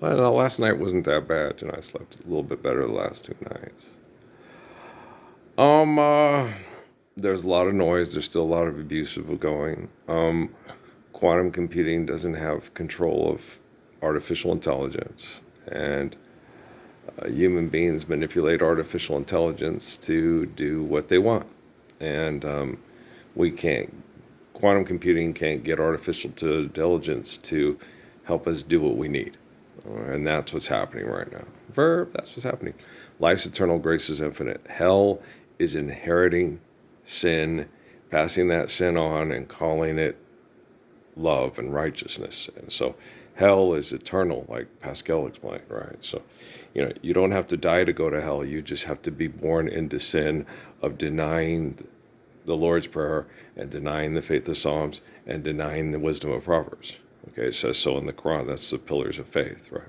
Well, last night wasn't that bad. I slept a little bit better the last 2 nights. Um, uh, there's a lot of noise. There's still a lot of abuse of going. Quantum computing doesn't have control of artificial intelligence, and human beings manipulate artificial intelligence to do what they want. And we can't. Quantum computing can't get artificial intelligence to help us do what we need. And that's what's happening right now. Verb, that's what's happening. Life's eternal, grace is infinite. Hell is inheriting sin, passing that sin on and calling it love and righteousness. And so hell is eternal, like Pascal explained, right? So, you don't have to die to go to hell. You just have to be born into sin of denying the Lord's Prayer and denying the faith of Psalms and denying the wisdom of Proverbs. Okay, it says so in the Quran. That's the pillars of faith, right?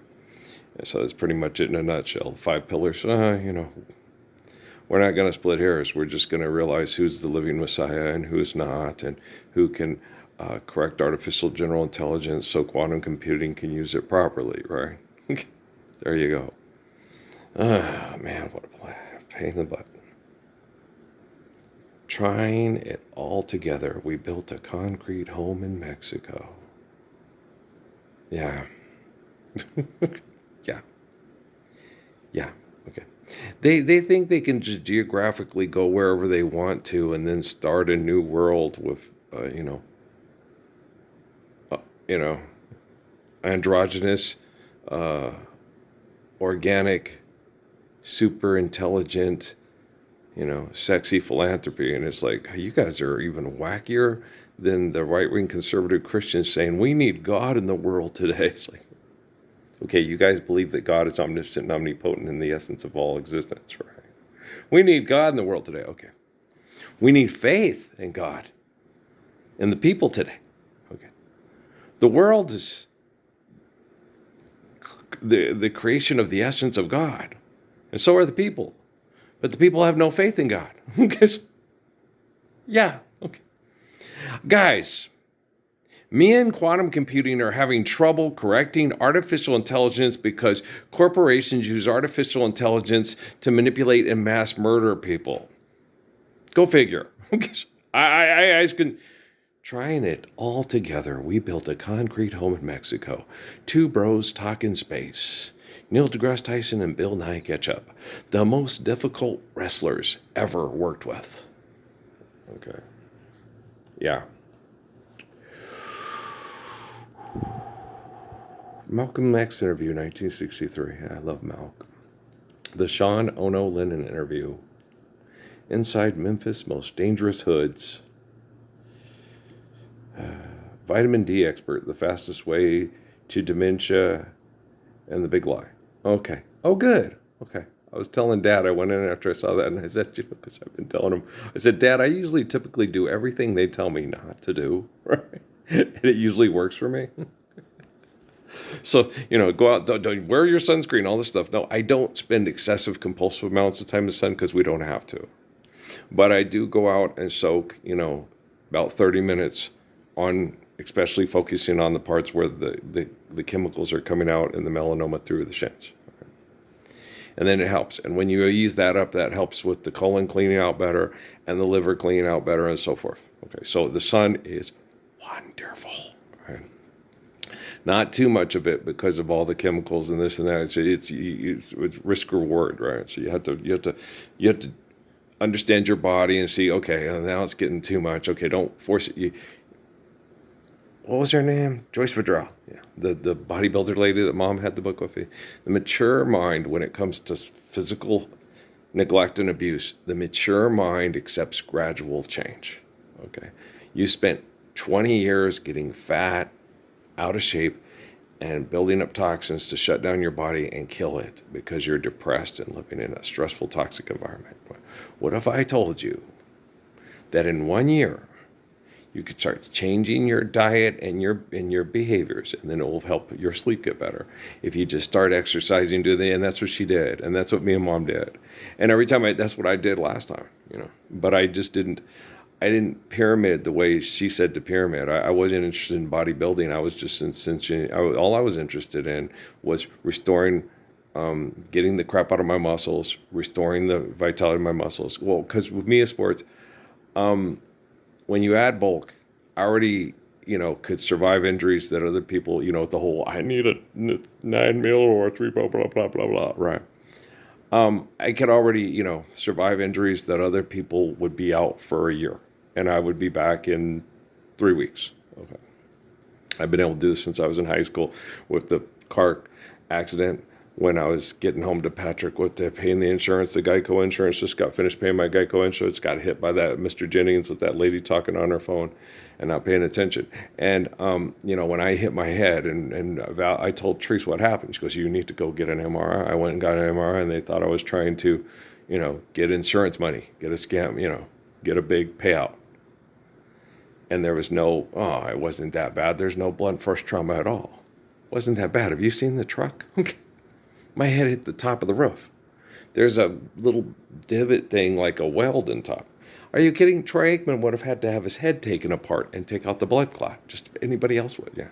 And so that's pretty much it in a nutshell. 5 pillars, we're not going to split hairs. We're just going to realize who's the living Messiah and who's not, and who can correct artificial general intelligence so quantum computing can use it properly, right? There you go. Ah, man, what a pain in the butt. Trying it all together, we built a concrete home in Mexico. Yeah. Yeah. Yeah. Okay. They think they can just geographically go wherever they want to and then start a new world with, uh, you know, androgynous, uh, organic, super intelligent, sexy philanthropy. And it's like, you guys are even wackier than the right wing conservative Christians saying, we need God in the world today. It's like, okay, you guys believe that God is omniscient, omnipotent, in the essence of all existence, right? We need God in the world today. Okay. We need faith in God and the people today. Okay. The world is the creation of the essence of God, and so are the people. But the people have no faith in God. Yeah. Okay. Guys, me and quantum computing are having trouble correcting artificial intelligence because corporations use artificial intelligence to manipulate and mass murder people. Go figure. I can. Trying it all together, we built a concrete home in Mexico. Two bros talking space. Neil deGrasse Tyson and Bill Nye Ketchup, the most difficult wrestlers ever worked with. Okay. Yeah. Malcolm X interview, 1963. I love Malcolm. The Sean Ono Lennon interview. Inside Memphis' most dangerous hoods. Vitamin D expert, the fastest way to dementia, and the big lie. Okay. Oh, good. Okay. I was telling Dad, I went in after I saw that, and I said, because I've been telling him, I said, Dad, I usually typically do everything they tell me not to do, right? And it usually works for me. So, go out, don't wear your sunscreen, all this stuff. No, I don't spend excessive, compulsive amounts of time in the sun because we don't have to. But I do go out and soak, about 30 minutes on, especially focusing on the parts where the chemicals are coming out in the melanoma through the shins. And then it helps. And when you ease that up, that helps with the colon cleaning out better and the liver cleaning out better and so forth. Okay, so the sun is wonderful. Right? Not too much of it because of all the chemicals and this and that. It's risk reward, right? So you have to understand your body and see. Okay, now it's getting too much. Okay, don't force it. What was her name? Joyce Vidal. Yeah, the bodybuilder lady that Mom had the book with. The mature mind, when it comes to physical neglect and abuse, the mature mind accepts gradual change. Okay, you spent 20 years getting fat, out of shape, and building up toxins to shut down your body and kill it because you're depressed and living in a stressful, toxic environment. What if I told you that in 1 year you could start changing your diet and your behaviors, and then it will help your sleep get better if you just start exercising? And that's what she did, and that's what me and Mom did. And every time that's what I did last time, but I just didn't. I didn't pyramid the way she said to pyramid. I wasn't interested in bodybuilding. I was just all I was interested in was restoring, getting the crap out of my muscles, restoring the vitality of my muscles. Well, because with Mia Sports, when you add bulk, I already, could survive injuries that other people, the whole, I need a 9 mil or 3, blah, blah, blah, blah, blah, right? I could already, survive injuries that other people would be out for a year, and I would be back in 3 weeks. Okay. I've been able to do this since I was in high school with the car accident. When I was getting home to Patrick with paying the insurance, the Geico insurance, just got finished paying my Geico insurance, got hit by that Mr. Jennings with that lady talking on her phone and not paying attention. And, when I hit my head and I told Treese what happened. She goes, you need to go get an MRI. I went and got an MRI, and they thought I was trying to, get insurance money, get a scam, get a big payout. And there was it wasn't that bad. There's no blunt force trauma at all. Wasn't that bad. Have you seen the truck? My head hit the top of the roof. There's a little divot thing like a weld in top. Are you kidding? Troy Aikman would have had to have his head taken apart and take out the blood clot. Just anybody else would, yeah.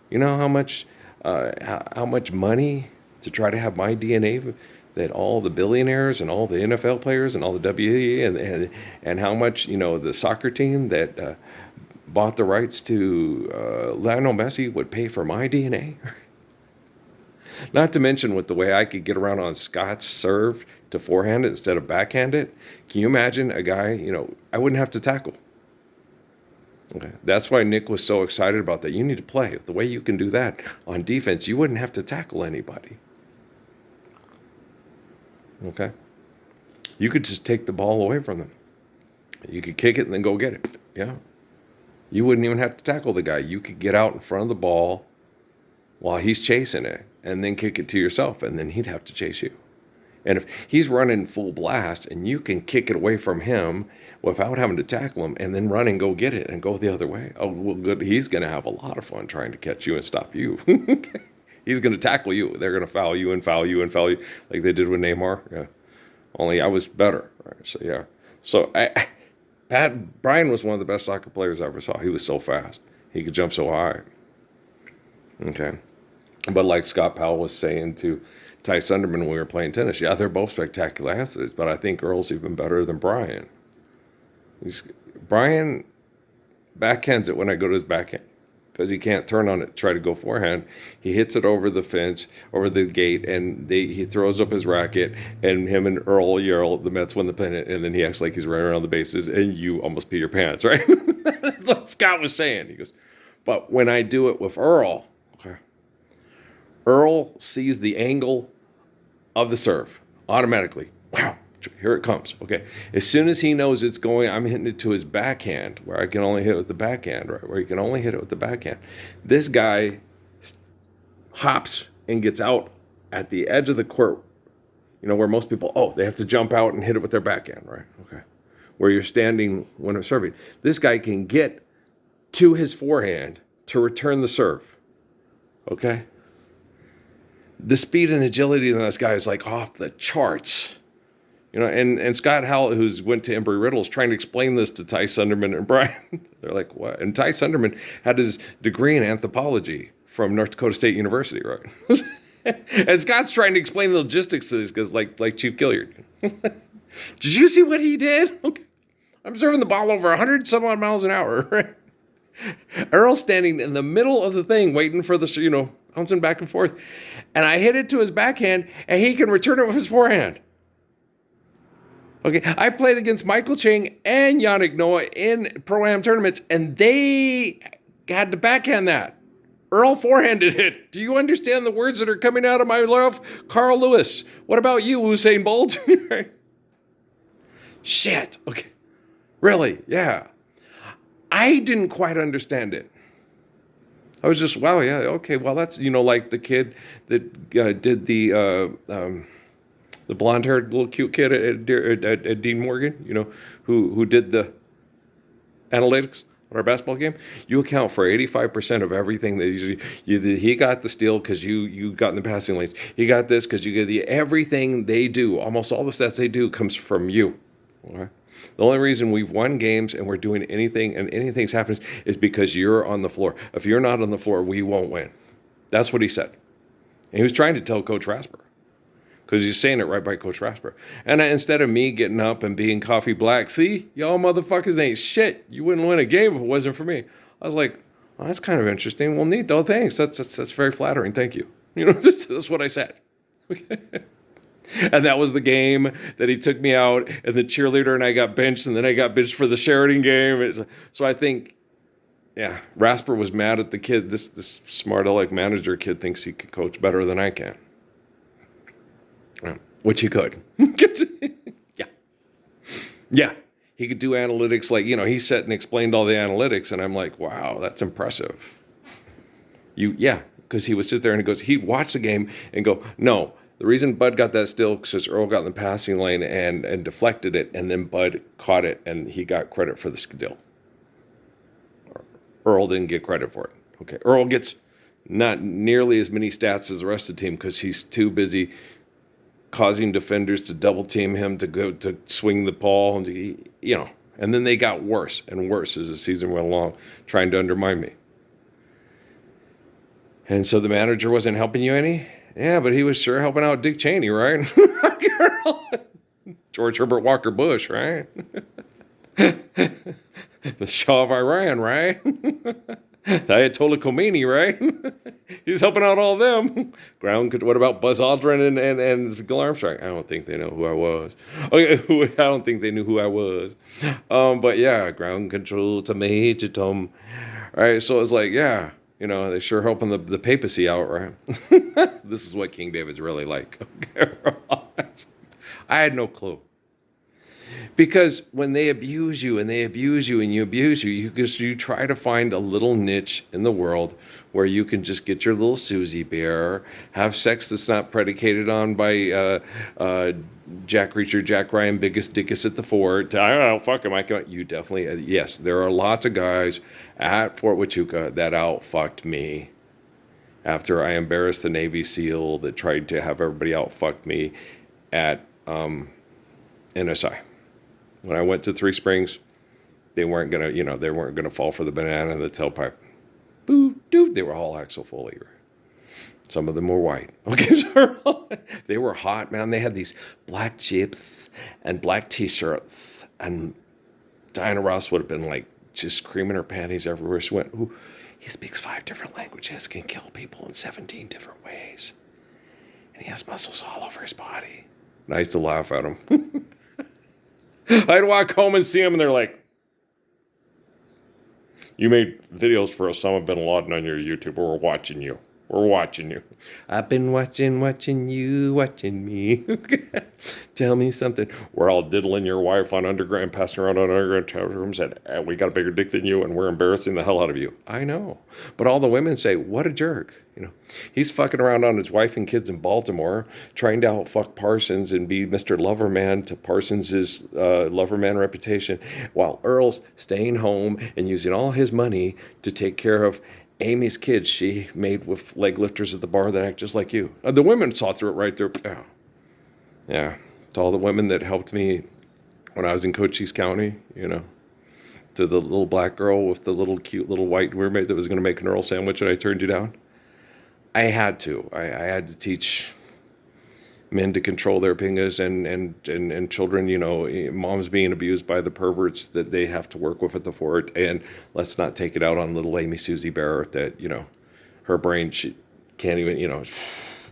You know how much money to try to have my DNA that all the billionaires and all the NFL players and all the WE and how much, the soccer team that bought the rights to Lionel Messi would pay for my DNA? Not to mention with the way I could get around on Scott's serve to forehand it instead of backhand it. Can you imagine a guy, I wouldn't have to tackle. Okay. That's why Nick was so excited about that. You need to play. The way you can do that on defense, you wouldn't have to tackle anybody. Okay. You could just take the ball away from them. You could kick it and then go get it. Yeah. You wouldn't even have to tackle the guy. You could get out in front of the ball while he's chasing it and then kick it to yourself, and then he'd have to chase you. And if he's running full blast and you can kick it away from him without having to tackle him and then run and go get it and go the other way, oh, well, good. He's going to have a lot of fun trying to catch you and stop you. He's going to tackle you. They're going to foul you and foul you and foul you like they did with Neymar. Yeah. Only I was better. Right? So, yeah. So, Brian was one of the best soccer players I ever saw. He was so fast. He could jump so high. Okay. But like Scott Powell was saying to Ty Sunderman when we were playing tennis, yeah, they're both spectacular athletes, but I think Earl's even better than Brian. Brian backhands it when I go to his backhand because he can't turn on it, try to go forehand. He hits it over the fence, over the gate, and he throws up his racket, and him and Earl yell, the Mets win the pennant, and then he acts like he's running around the bases, and you almost pee your pants, right? That's what Scott was saying. He goes, but when I do it with Earl, Earl sees the angle of the serve automatically. Wow, here it comes. Okay. As soon as he knows it's going, I'm hitting it to his backhand, where I can only hit it with the backhand, right? Where you can only hit it with the backhand. This guy hops and gets out at the edge of the court, where most people, they have to jump out and hit it with their backhand, right? Okay. Where you're standing when I'm serving. This guy can get to his forehand to return the serve. Okay. The speed and agility in this guy is like off the charts. And Scott Howell, who's went to Embry-Riddle, is trying to explain this to Ty Sunderman and Brian. They're like, what? And Ty Sunderman had his degree in anthropology from North Dakota State University, right? And Scott's trying to explain the logistics to this because like Chief Gilliard. Did you see what he did? Okay. I'm serving the ball over 100 some odd miles an hour, right? Earl's standing in the middle of the thing waiting for the, bouncing back and forth. And I hit it to his backhand, and he can return it with his forehand. Okay, I played against Michael Chang and Yannick Noah in Pro-Am tournaments, and they had to backhand that. Earl forehanded it. Do you understand the words that are coming out of my mouth? Carl Lewis. What about you, Usain Bolt? Shit. Okay. Really? Yeah. I didn't quite understand it. I was just, wow, yeah, okay, well, that's, like the kid that did the blonde-haired little cute kid at Dean Morgan, who did the analytics on our basketball game. You account for 85% of everything that he got the steal because you got in the passing lanes. He got this because you get everything they do. Almost all the stats they do comes from you. Okay? The only reason we've won games and we're doing anything and anything's happening is because you're on the floor. If you're not on the floor, we won't win. That's what he said. And he was trying to tell Coach Rasper because he's saying it right by Coach Rasper. And instead of me getting up and being coffee black, see, y'all motherfuckers ain't shit. You wouldn't win a game if it wasn't for me. I was like, well, that's kind of interesting. Well, neat though. Thanks. That's very flattering. Thank you. That's what I said. Okay. And that was the game that he took me out, and the cheerleader and I got benched, and then I got benched for the Sheridan game. So I think, yeah, Rasper was mad at the kid. This smart aleck manager kid thinks he can coach better than I can. Which he could. Yeah. Yeah. He could do analytics like, he sat and explained all the analytics, and I'm like, wow, that's impressive. Yeah, because he would sit there and he'd watch the game and go, no, the reason Bud got that steal is because Earl got in the passing lane and deflected it, and then Bud caught it, and he got credit for the steal. Earl didn't get credit for it. Okay, Earl gets not nearly as many stats as the rest of the team because he's too busy causing defenders to double team him to go to swing the ball, and then they got worse and worse as the season went along, trying to undermine me. And so the manager wasn't helping you any? Yeah, but he was sure helping out Dick Cheney, right? George Herbert Walker Bush, right? The Shah of Iran, right? The Ayatollah Khomeini, right? He's helping out all them. What about Buzz Aldrin and Gil Armstrong? I don't think they know who I was. Okay, I don't think they knew who I was. But yeah, ground control to Major Tom. All right, so it's like, yeah. They sure helping the papacy out, right? This is what King David's really like. I had no clue. Because when they abuse you and they abuse you and you abuse you try to find a little niche in the world where you can just get your little Susie bear, have sex that's not predicated on by Jack Reacher, Jack Ryan, biggest dickus at the fort. I don't know, fuck him. You definitely, yes, there are lots of guys at Fort Huachuca that out-fucked me after I embarrassed the Navy SEAL that tried to have everybody out-fuck me at NSI. When I went to Three Springs, they weren't gonna fall for the banana in the tailpipe. Boo, dude, they were all Axel Foley. Some of them were white. Okay, they were hot, man. They had these black jeeps and black T-shirts, and Diana Ross would have been like just screaming her panties everywhere she went. Ooh, he speaks 5 different languages, can kill people in 17 different ways, and he has muscles all over his body. And I used to laugh at him. I'd walk home and see them, and they're like, you made videos for Osama bin Laden on your YouTube, or we're watching you. We're watching you. I've been watching you, watching me. Tell me something. We're all diddling your wife on underground, passing around on underground chat rooms, and we got a bigger dick than you, and we're embarrassing the hell out of you. I know. But all the women say, what a jerk. He's fucking around on his wife and kids in Baltimore, trying to outfuck Parsons and be Mr. Loverman to Parsons' Loverman reputation, while Earl's staying home and using all his money to take care of Amy's kids she made with leg lifters at the bar that act just like you. The women saw through it right there. Yeah. To all the women that helped me when I was in Cochise County, to the little black girl with the little cute little white roommate that was going to make an Earl sandwich and I turned you down. I had to. I had to teach men to control their pingas and children, moms being abused by the perverts that they have to work with at the fort. And let's not take it out on little Amy Susie Bear that, her brain, she can't even,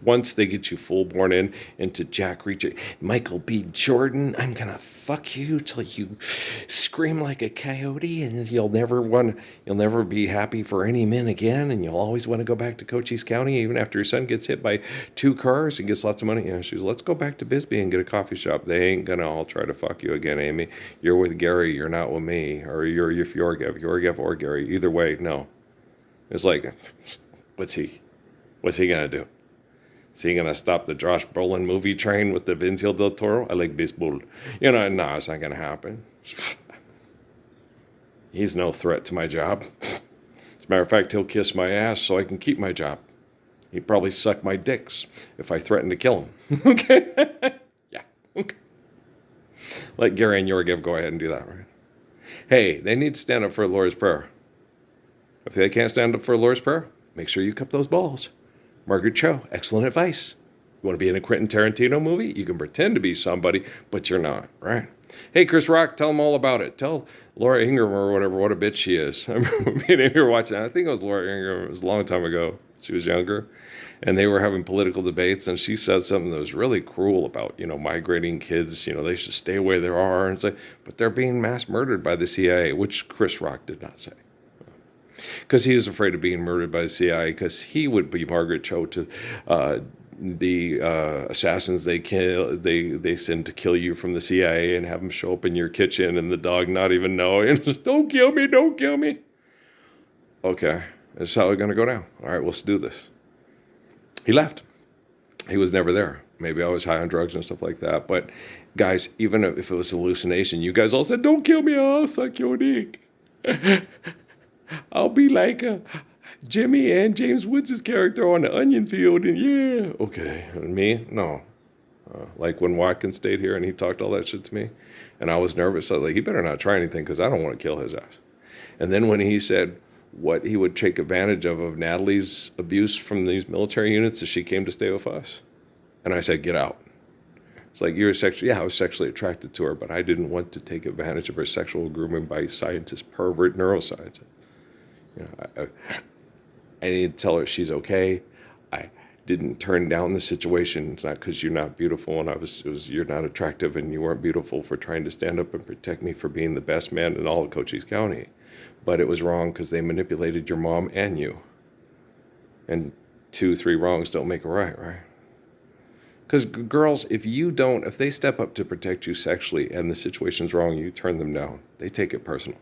once they get you full born into Jack Reacher, Michael B. Jordan, I'm going to fuck you till you scream like a coyote and you'll never be happy for any men again. And you'll always want to go back to Cochise County, even after your son gets hit by 2 cars and gets lots of money. She's, let's go back to Bisbee and get a coffee shop. They ain't going to all try to fuck you again, Amy. You're with Gary. You're not with me. Or you're Yorgev or Gary. Either way, no. It's like, what's he going to do? Is he going to stop the Josh Brolin movie train with the Benicio del Toro? I like baseball. No, it's not going to happen. He's no threat to my job. As a matter of fact, he'll kiss my ass so I can keep my job. He'd probably suck my dicks if I threatened to kill him. Okay? Yeah. Okay. Let Gary and Yorgiev go ahead and do that, right? Hey, they need to stand up for the Lord's Prayer. If they can't stand up for the Lord's Prayer, make sure you cup those balls. Margaret Cho, excellent advice. You want to be in a Quentin Tarantino movie? You can pretend to be somebody, but you're not, right? Hey, Chris Rock, tell them all about it. Tell Laura Ingraham or whatever what a bitch she is. I remember being in here watching. I think it was Laura Ingraham. It was a long time ago. She was younger. And they were having political debates, and she said something that was really cruel about, migrating kids. They should stay where they are. And say, but they're being mass murdered by the CIA, which Chris Rock did not say. Because he was afraid of being murdered by the CIA, because he would be Margaret Cho to the assassins they send to kill you from the CIA and have them show up in your kitchen and the dog not even know. And don't kill me, don't kill me. Okay, this is how it's going to go down. All right, let's do this. He left. He was never there. Maybe I was high on drugs and stuff like that. But guys, even if it was hallucination, you guys all said, don't kill me, I'll suck your dick. I'll be like Jimmy and James Woods' character on the onion field. And yeah, okay. And me? No. Like when Watkins stayed here and he talked all that shit to me. And I was nervous. I was like, he better not try anything because I don't want to kill his ass. And then when he said what he would take advantage of Natalie's abuse from these military units as she came to stay with us. And I said, get out. It's like, you're sexually, I was sexually attracted to her, but I didn't want to take advantage of her sexual grooming by scientist, pervert, neuroscience. I needed to tell her she's okay. I didn't turn down the situation. It's not because you're not beautiful and you're not attractive and you weren't beautiful for trying to stand up and protect me for being the best man in all of Cochise County. But it was wrong because they manipulated your mom and you. And 2-3 wrongs don't make a right, right? Because girls, if they step up to protect you sexually and the situation's wrong, you turn them down. They take it personal.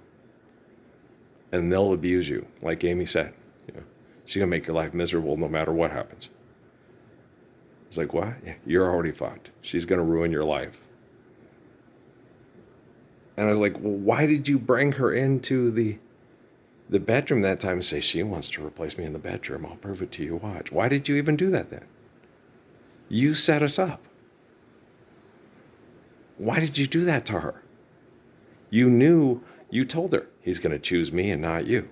And they'll abuse you, like Amy said. She's going to make your life miserable no matter what happens. It's like, what? Yeah, you're already fucked. She's going to ruin your life. And I was like, well, why did you bring her into the bedroom that time and say, she wants to replace me in the bedroom? I'll prove it to you. Watch. Why did you even do that then? You set us up. Why did you do that to her? You told her he's going to choose me and not you.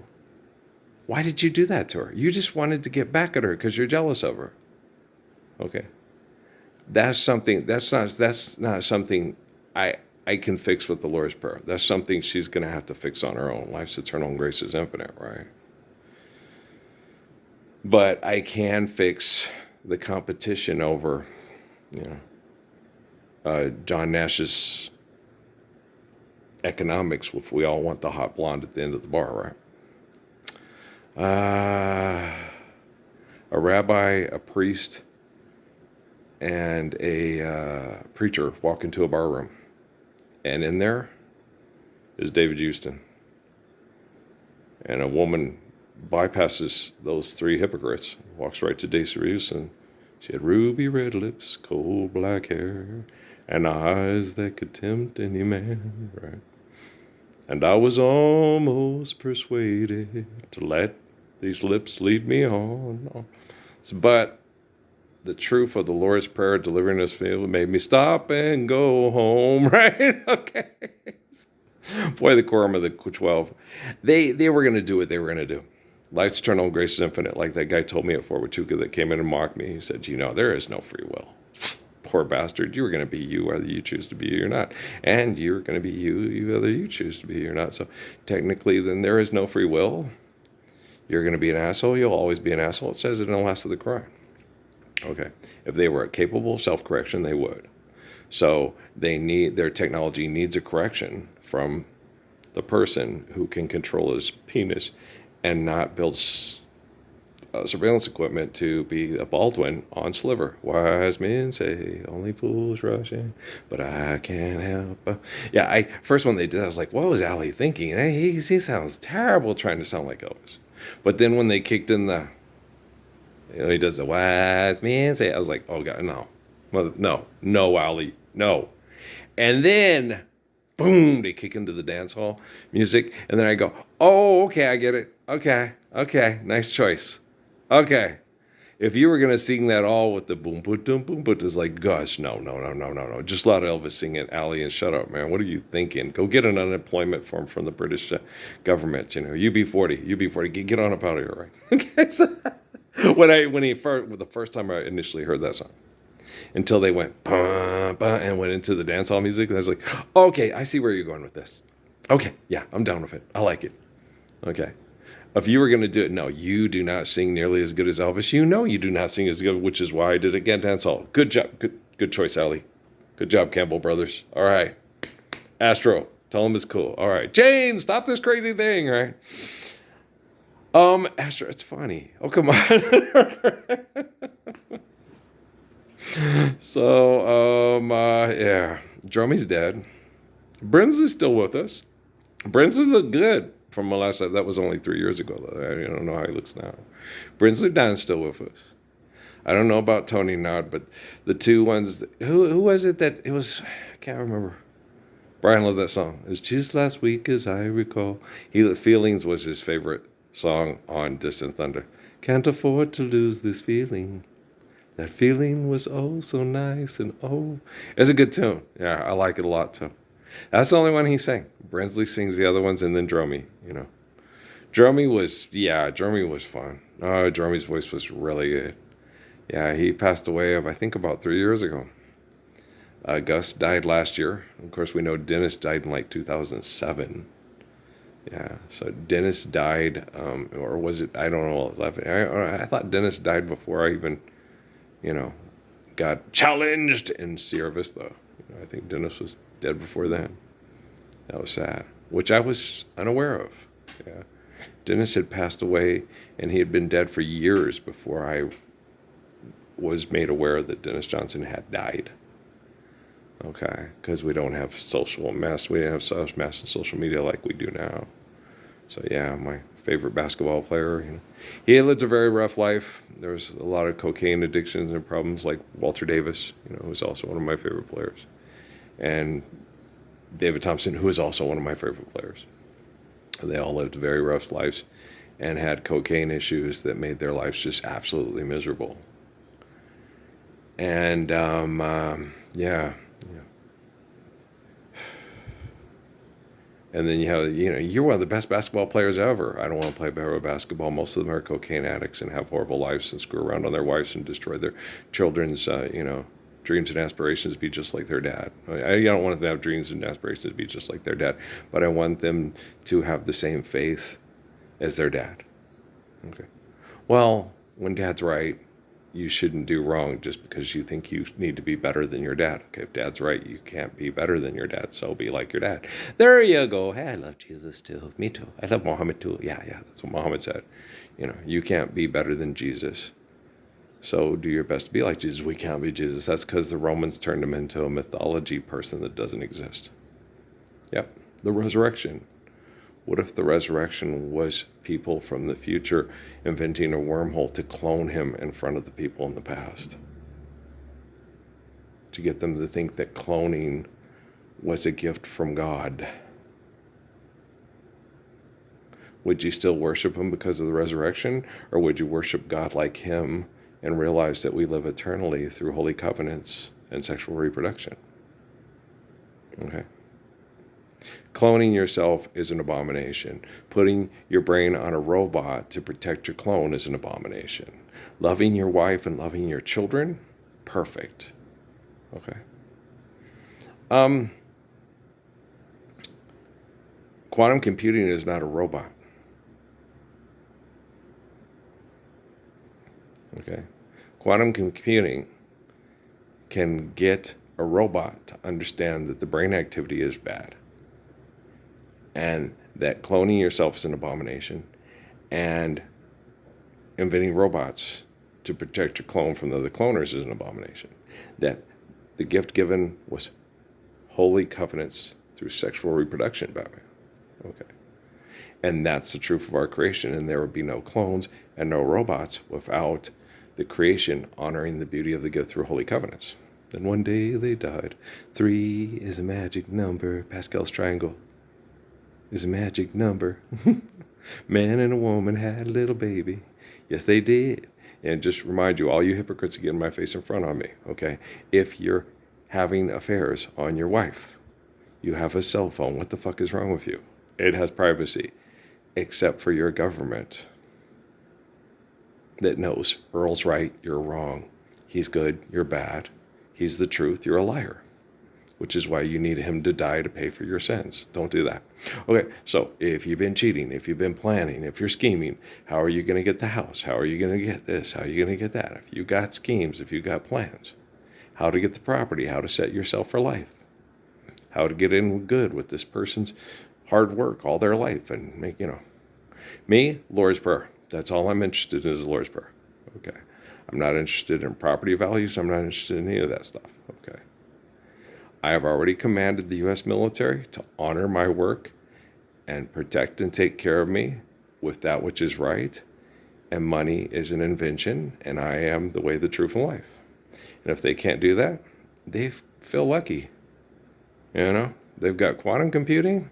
Why did you do that to her? You just wanted to get back at her because you're jealous of her. Okay. That's not something I can fix with the Lord's Prayer. That's something she's going to have to fix on her own. Life's eternal and grace is infinite, right? But I fix the competition over, John Nash's economics if we all want the hot blonde at the end of the bar, right? A rabbi, a priest, and a preacher walk into a bar room. And in there is David Houston. And a woman bypasses those 3 hypocrites, walks right to Daisy Houston. She had ruby red lips, coal black hair, and eyes that could tempt any man, right? And I was almost persuaded to let these lips lead me on. But the truth of the Lord's Prayer delivering us field made me stop and go home, right? Okay. Boy, the quorum of the 12. They were going to do what they were going to do. Life's eternal, grace is infinite. Like that guy told me at Fort Huachuca that came in and mocked me. He said, there is no free will. Poor bastard. You were going to be you whether you choose to be you or not. And you're going to be you whether you choose to be you or not. So technically, then there is no free will. You're going to be an asshole. You'll always be an asshole. It says it in the last of the Quran. Okay. If they were capable of self-correction, they would. So their technology needs a correction from the person who can control his penis and not build surveillance equipment to be a Baldwin on Sliver. Wise men say only fools rush in, but I can't help. First when they did, I was like, what was Ali thinking? He sounds terrible trying to sound like Elvis. But then when they kicked in he does the wise men say, I was like, oh God, no, Ali, no. And then, boom, they kick into the dance hall music. And then I go, oh, okay, I get it. Okay, nice choice. Okay. If you were gonna sing that all with the boom boom boom, it's like, gosh, no, no, no, no, no, no. Just let Elvis sing it, Allie, and shut up, man. What are you thinking? Go get an unemployment form from the British government. You know, UB40, UB40. Get on up out of here, right? Okay. So the first time I initially heard that song, until they went bah, bah, and went into the dancehall music, and I was like, okay, I see where you're going with this. Okay, yeah, I'm down with it. I like it. Okay. If you were going to do it, no, you do not sing nearly as good as Elvis. You know you do not sing as good, which is why I did it again, dancehall. Good job. Good choice, Allie. Good job, Campbell Brothers. All right. Astro, tell him it's cool. All right. Jane, stop this crazy thing, all right? Astro, it's funny. Oh, come on. So, yeah. Drummy's dead. Brinsley's still with us. Brinsley looked good from my last time. That was only 3 years ago, though. I don't know how he looks now. Brinsley Don's still with us. I don't know about Tony Nod, but the two ones, who was it that, it was, I can't remember. Brian loved that song. It's just last week as I recall. Feelings was his favorite song on Distant Thunder. Can't afford to lose this feeling. That feeling was oh so nice and oh. It's a good tune. Yeah, I like it a lot too. That's the only one he sang. Brinsley sings the other ones, and then Drummy, you know. Drummy was fun. Oh, Drummy's voice was really good. Yeah, he passed away I think about 3 years ago. Gus died last year. Of course, we know Dennis died in like 2007. Yeah, so Dennis died, or was it, I don't know. I thought Dennis died before I even, got challenged in Sierra Vista. I think Dennis was dead before then. That was sad, which I was unaware of. Yeah, Dennis had passed away, and he had been dead for years before I was made aware that Dennis Johnson had died. Okay, because we don't have social mass. We didn't have social mass and social media like we do now. So yeah, my favorite basketball player. He lived a very rough life. There was a lot of cocaine addictions and problems, like Walter Davis, who was also one of my favorite players, and David Thompson, who is also one of my favorite players. They all lived very rough lives and had cocaine issues that made their lives just absolutely miserable. And yeah. And then you have, you're one of the best basketball players ever. I don't want to play basketball. Most of them are cocaine addicts and have horrible lives and screw around on their wives and destroy their children's, dreams and aspirations to be just like their dad. I don't want them to have dreams and aspirations to be just like their dad, but I want them to have the same faith as their dad. Okay. Well, when dad's right, you shouldn't do wrong just because you think you need to be better than your dad. Okay, if dad's right, you can't be better than your dad, so be like your dad. There you go. Hey, I love Jesus too. Me too. I love Muhammad too. Yeah, that's what Muhammad said. You can't be better than Jesus. So do your best to be like Jesus. We can't be Jesus. That's because the Romans turned him into a mythology person that doesn't exist. Yep, the resurrection. What if the resurrection was people from the future inventing a wormhole to clone him in front of the people in the past? To get them to think that cloning was a gift from God. Would you still worship him because of the resurrection? Or would you worship God like him and realize that we live eternally through holy covenants and sexual reproduction? Okay. Cloning yourself is an abomination. Putting your brain on a robot to protect your clone is an abomination. Loving your wife and loving your children, perfect. Okay. Quantum computing is not a robot. Okay. Quantum computing can get a robot to understand that the brain activity is bad, and that cloning yourself is an abomination, and inventing robots to protect your clone from the other cloners is an abomination. That the gift given was holy covenants through sexual reproduction, Batman. Okay. And that's the truth of our creation, and there would be no clones and no robots without the creation honoring the beauty of the gift through holy covenants. Then one day they died. 3 is a magic number. Pascal's triangle is a magic number. Man and a woman had a little baby. Yes, they did. And just remind you, all you hypocrites, get in my face in front of me, okay? If you're having affairs on your wife, you have a cell phone, what the fuck is wrong with you? It has privacy, except for your government that knows Earl's right, you're wrong. He's good, you're bad. He's the truth, you're a liar. Which is why you need him to die to pay for your sins. Don't do that. Okay, so if you've been cheating, if you've been planning, if you're scheming, how are you going to get the house? How are you going to get this? How are you going to get that? If you got schemes, if you got plans, how to get the property, how to set yourself for life, how to get in good with this person's hard work all their life and make, me, Lord's Prayer. That's all I'm interested in is the Lord's Prayer. Okay. I'm not interested in property values. I'm not interested in any of that stuff. Okay. I have already commanded the U.S. military to honor my work and protect and take care of me with that which is right. And money is an invention, and I am the way, the truth, and life. And if they can't do that, they feel lucky. They've got quantum computing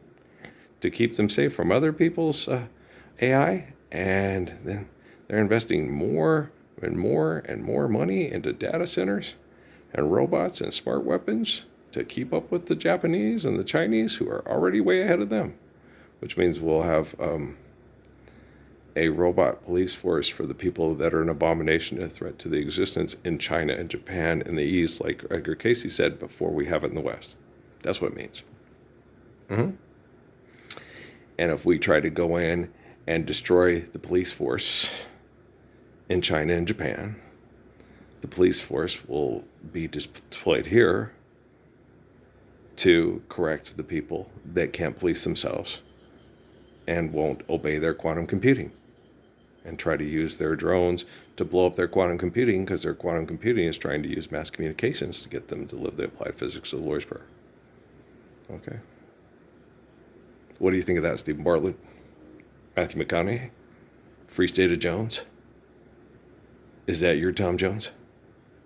to keep them safe from other people's AI, and then they're investing more and more and more money into data centers and robots and smart weapons to keep up with the Japanese and the Chinese, who are already way ahead of them, which means we'll have a robot police force for the people that are an abomination, a threat to the existence in China and Japan in the East, like Edgar Casey said, before we have it in the West. That's what it means. Mm-hmm. And if we try to go in and destroy the police force in China and Japan, the police force will be deployed here to correct the people that can't police themselves and won't obey their quantum computing and try to use their drones to blow up their quantum computing, because their quantum computing is trying to use mass communications to get them to live the applied physics of the Lord's Prayer. Okay. What do you think of that, Stephen Bartlett? Matthew McConaughey? Free State of Jones? Is that your Tom Jones?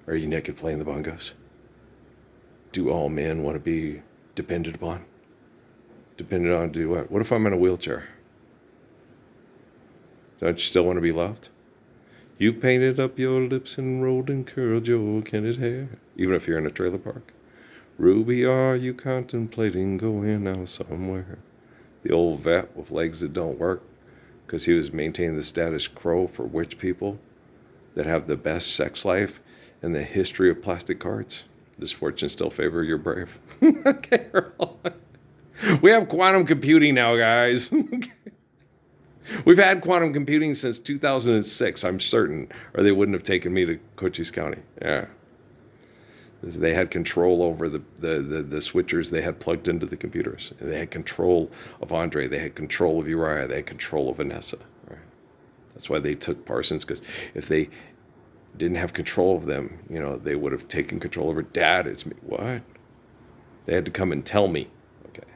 Are you naked playing the bongos? Do all men want to be depended upon? Depended on to do what? What if I'm in a wheelchair? Don't you still want to be loved? You painted up your lips and rolled and curled your candid hair. Even if you're in a trailer park. Ruby, are you contemplating going out somewhere? The old vet with legs that don't work because he was maintaining the status quo for rich people that have the best sex life in the history of plastic cards. Does fortune still favor your brave? Okay, we have quantum computing now, guys. We've had quantum computing since 2006, I'm certain, or they wouldn't have taken me to Cochise County. Yeah. They had control over the switchers they had plugged into the computers. They had control of Andre. They had control of Uriah. They had control of Vanessa. Right? That's why they took Parsons, because if they didn't have control of them, they would have taken control over Dad. It's me. What? They had to come and tell me. Okay.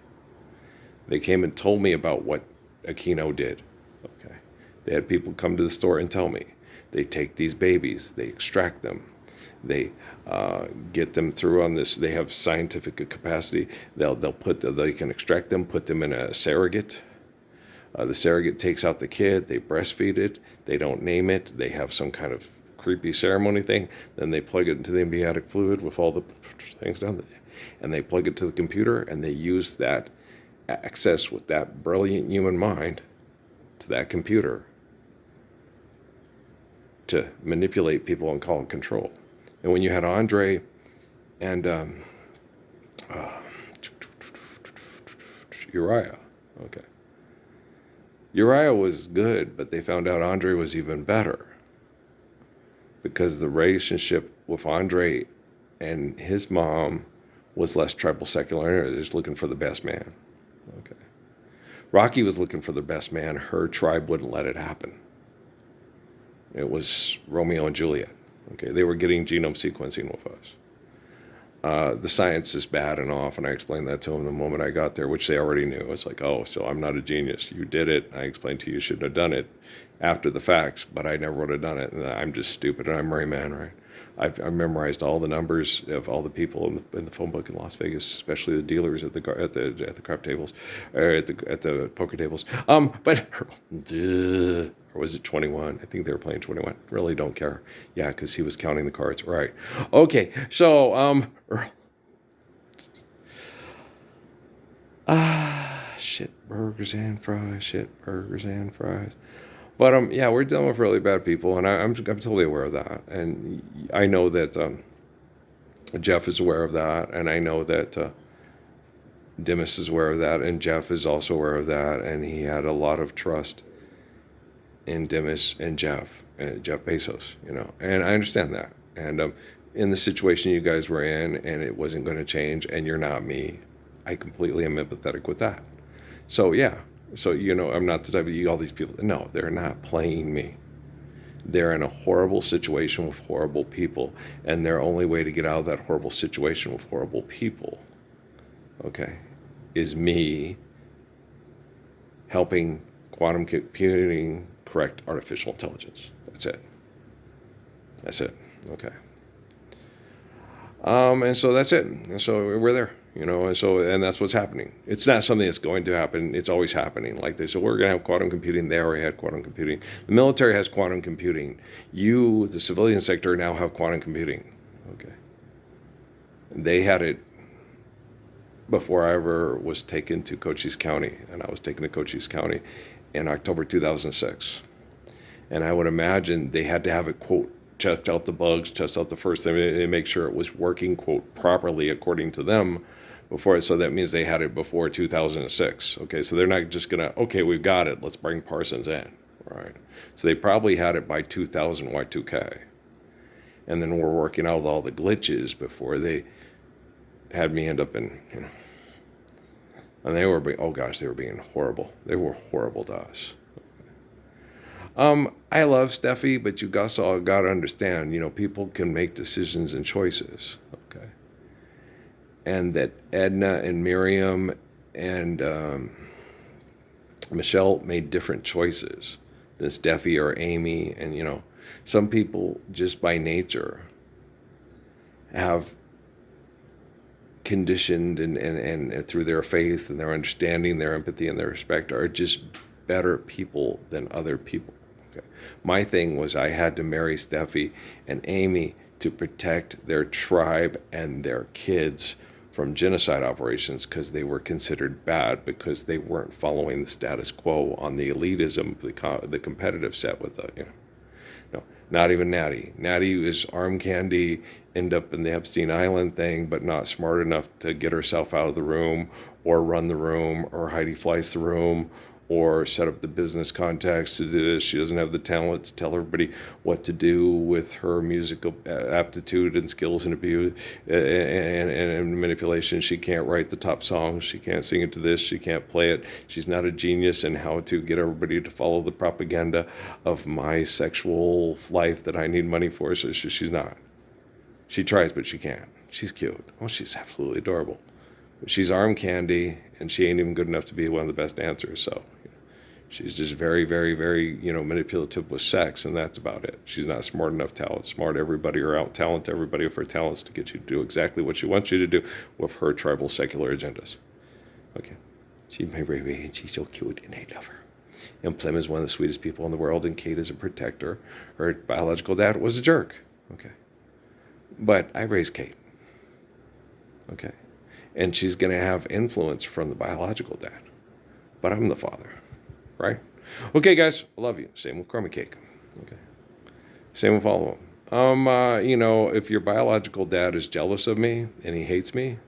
They came and told me about what Aquino did. Okay. They had people come to the store and tell me. They take these babies. They extract them. They get them through on this. They have scientific capacity. They can extract them, put them in a surrogate. The surrogate takes out the kid. They breastfeed it. They don't name it. They have some kind of creepy ceremony thing. Then they plug it into the amniotic fluid with all the things down there, and they plug it to the computer, and they use that access with that brilliant human mind to that computer to manipulate people and call it control. And when you had Andre and Uriah, okay. Uriah was good, but they found out Andre was even better, because the relationship with Andre and his mom was less tribal secular. They're just looking for the best man. Okay. Rocky was looking for the best man. Her tribe wouldn't let it happen. It was Romeo and Juliet. Okay, they were getting genome sequencing with us. The science is bad and off, and I explained that to them the moment I got there, which they already knew. It's like, oh, so I'm not a genius. You did it. I explained to you you shouldn't have done it after the facts, but I never would have done it. And I'm just stupid, and I'm Rain Man, right? I've memorized all the numbers of all the people in the phone book in Las Vegas, especially the dealers at the crap tables, or at the poker tables. But duh, or was it 21? I think they were playing 21. Really don't care. Yeah, because he was counting the cards. Right. Okay. So Earl. Shit burgers and fries. Shit burgers and fries. But yeah, we're dealing with really bad people, and I'm totally aware of that, and I know that Jeff is aware of that, and I know that Dimas is aware of that, and Jeff is also aware of that, and he had a lot of trust in Dimas and Jeff Bezos, and I understand that, and in the situation you guys were in, and it wasn't going to change, and you're not me, I completely am empathetic with that. So yeah. So, I'm not the type of all these people. No, they're not playing me. They're in a horrible situation with horrible people. And their only way to get out of that horrible situation with horrible people, okay, is me helping quantum computing correct artificial intelligence. That's it. That's it. Okay. And so that's it. And so we're there. And that's what's happening. It's not something that's going to happen. It's always happening. Like they said, we're going to have quantum computing. They already had quantum computing. The military has quantum computing. You, the civilian sector, now have quantum computing. Okay. They had it before I ever was taken to Cochise County. And I was taken to Cochise County in October 2006. And I would imagine they had to have it, quote, checked out the bugs, test out the first thing, and make sure it was working, quote, properly according to them before. So that means they had it before 2006. Okay, so they're not just going to, okay, we've got it, let's bring Parsons in. All right. So they probably had it by 2000 Y2K. And then we're working out all the glitches before they had me end up in, and they were being, oh gosh, they were being horrible. They were horrible to us. I love Steffi, but you also got to understand, people can make decisions and choices, okay? And that Edna and Miriam and Michelle made different choices than Steffi or Amy. And, some people just by nature have conditioned and through their faith and their understanding, their empathy and their respect are just better people than other people. Okay. My thing was I had to marry Steffi and Amy to protect their tribe and their kids from genocide operations because they were considered bad because they weren't following the status quo on the elitism, the competitive set with the, no, not even Natty. Natty was arm candy, end up in the Epstein Island thing, but not smart enough to get herself out of the room or run the room or Heidi Fleiss the room or set up the business contacts to do this. She doesn't have the talent to tell everybody what to do with her musical aptitude and skills and abuse and manipulation. She can't write the top songs. She can't sing it to this. She can't play it. She's not a genius in how to get everybody to follow the propaganda of my sexual life that I need money for. So she's not. She tries, but she can't. She's cute. Oh, she's absolutely adorable. But she's arm candy, and she ain't even good enough to be one of the best dancers. So she's just very, very, very, manipulative with sex, and that's about it. She's not smart enough to outsmart everybody or out-talent everybody of her talents to get you to do exactly what she wants you to do with her tribal secular agendas. Okay. She's my baby, and she's so cute, and I love her. And Plim is one of the sweetest people in the world, and Kate is a protector. Her biological dad was a jerk. Okay. But I raised Kate. Okay. And she's going to have influence from the biological dad. But I'm the father. Right? Okay, guys. I love you. Same with Crummy Cake. Okay. Same with all of them. If your biological dad is jealous of me and he hates me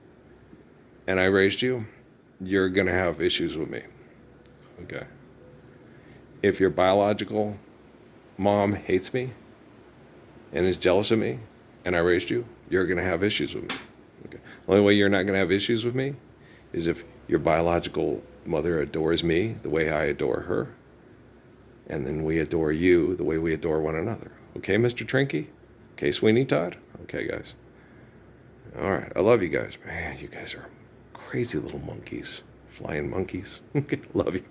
and I raised you, you're going to have issues with me. Okay. If your biological mom hates me and is jealous of me and I raised you, you're going to have issues with me. Okay. The only way you're not going to have issues with me is if your biological mother adores me the way I adore her, and then we adore you the way we adore one another. Okay, Mr. Trinky? Okay, Sweeney Todd? Okay, guys. All right, I love you guys. Man, you guys are crazy little monkeys. Flying monkeys. Okay, love you.